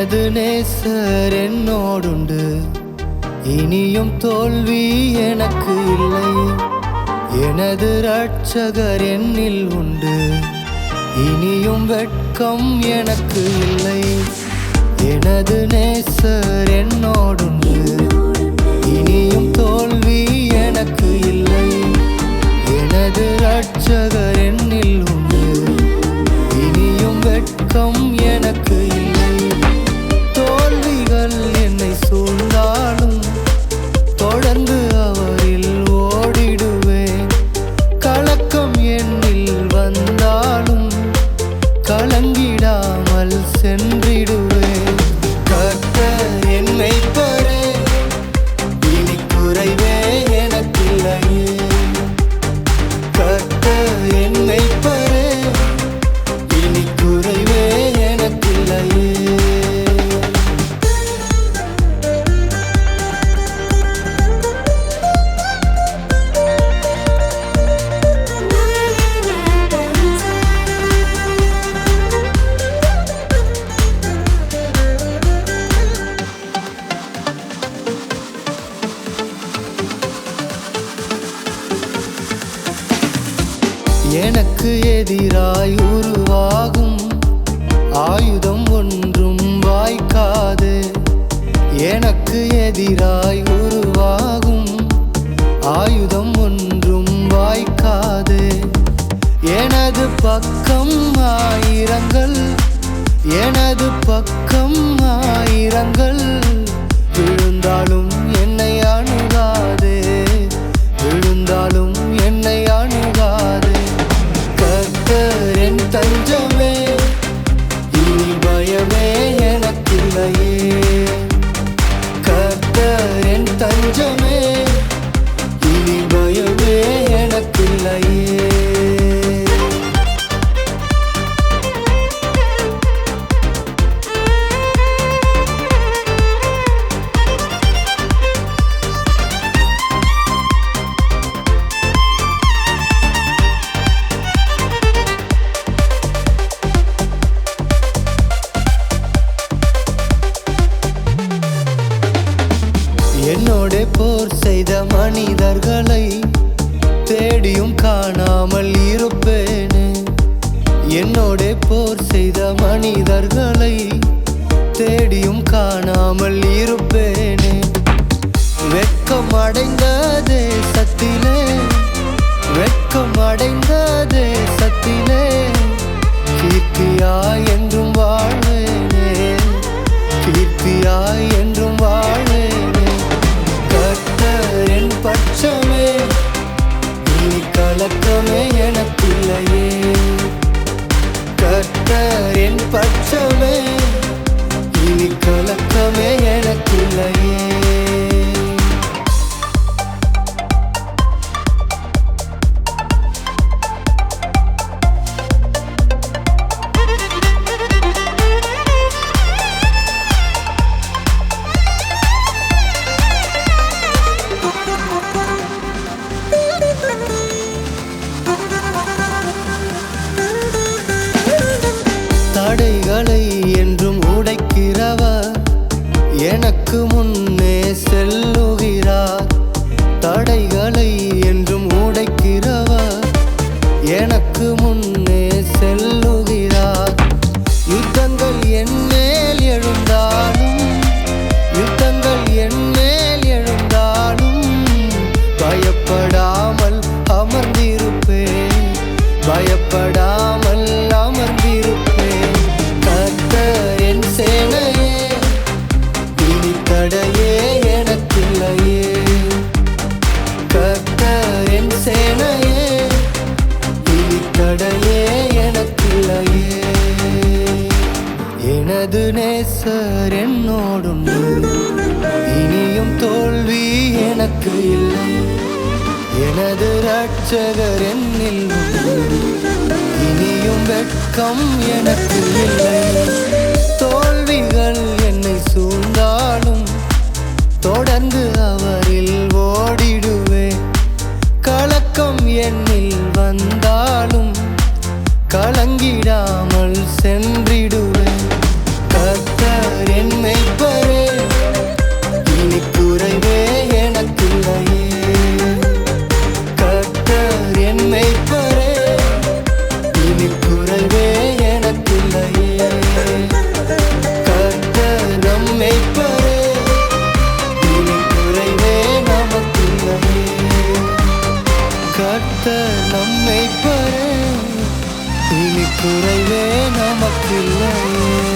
எனது நேசர் என்னோடுண்டு, இனியும் தோல்வி எனக்கு இல்லை. எனது இரட்சகர் என்னில் உண்டு, இனியும் வெட்கம் எனக்கு இல்லை. எனது நேசர் என்னோடுண்டு, இனியும் தோல்வி எனக்கு இல்லை. எனது இரட்சகர் என்னில் உண்டு, இனியும் வெட்கம் எனக்கு இல்லை. தோல்விகள் என்னை சூழ்ந்தாலும் தொடர்ந்து அவரில் ஓடிடுவேன். கலக்கம் என்னில் வந்தாலும் கலங்கிடாமல் சென்றிடுவேன். கர்த்தர் என் மேய்ப்பரே, இனி குறைவே எனக்கில்லையே. கர்த்தர் என் மேய்ப்பரே, இனி குறைவே எனக்கில்லையே. எனக்கு எதிராய் உருவாகும் ஆயுதம் ஒன்றும் வாய்க்காது. எனக்கு எதிராய் உருவாகும் ஆயுதம் ஒன்றும் வாய்க்காது. எனது பக்கம் ஆயிரங்கள், எனது பக்கம் ஆயிரங்கள் விழுந்தாலும் என்னை அணுகாதே, விழுந்தாலும் என்னை அணுகாதே. கர்த்தர் என் தஞ்சமே, இனி பயமே எனக்கில்லையே. கர்த்தர் என் தஞ்சமே, இனி பயமே எனக்கில்லையே. என்னோட போர் செய்த மனிதர்களை தேடியும் காணாமல் இருப்பேனே. என்னோட போர் செய்த மனிதர்களை தேடியும் காணாமல் இருப்பேனே. வெட்கம் அடைந்த தேசத்திலே, வெட்கம் அடைந்த தேசத்திலே கீர்த்தியாய் என்றும் வாழ்வேனே, கீர்த்தியாய் என்றும் வாழ்வேனே. கர்த்தர் என் பட்சமே, இனி கலக்கமே எனக்கில்லையே. கர்த்தர் என் பட்சமே, இனி கலக்கமே எனக்கில்லையே. தடைகளை என்றும் உடைக்கிறவர் எனக்கு முன்னே செல்லுகிறார். தடைகளை என்றும் உடைக்கிறவர் எனக்கு முன்னே செல்லுகிறார். யுத்தங்கள் என் மேல் எழுந்தாலும், யுத்தங்கள் என் மேல் எழுந்தாலும் பயப்படாமல் அமர்ந்திருப்பேன், பயப்படாமல் அமர்ந்திருப்பேன். கர்த்தர் என் சேனையே, இனி தடையே எனக்கில்லையே. கர்த்தர் என் சேனையே, இனி தடையே எனக்கில்லையே. எனது நேசர் என்னோடுண்டு, இனியும் தோல்வி எனக்கு இல்லை. எனது இரட்சகர் என்னில் உண்டு, இனியும் வெட்கம் எனக்கு இல்லை. தோல்விகள் என்னை சூழ்ந்தாலும் தொடர்ந்து அவரில் ஓடிடுவேன். கலக்கம் என்னில் வந்தாலும் கலங்கிடாமல் சென்றிடுவேன். கர்த்தர் கர்த்தர் என் மேய்ப்பரே, இனி குறைவே எனக்கில்லையே. கர்த்தர் என் மேய்ப்பரே, இனி குறைவே எனக்கில்லையே. கர்த்தர் நம் மேய்ப்பரே, இனி குறைவே நமக்கில்லையே. கர்த்தர் நம் மேய்ப்பரே, இனி குறைவே நமக்கில்லையே.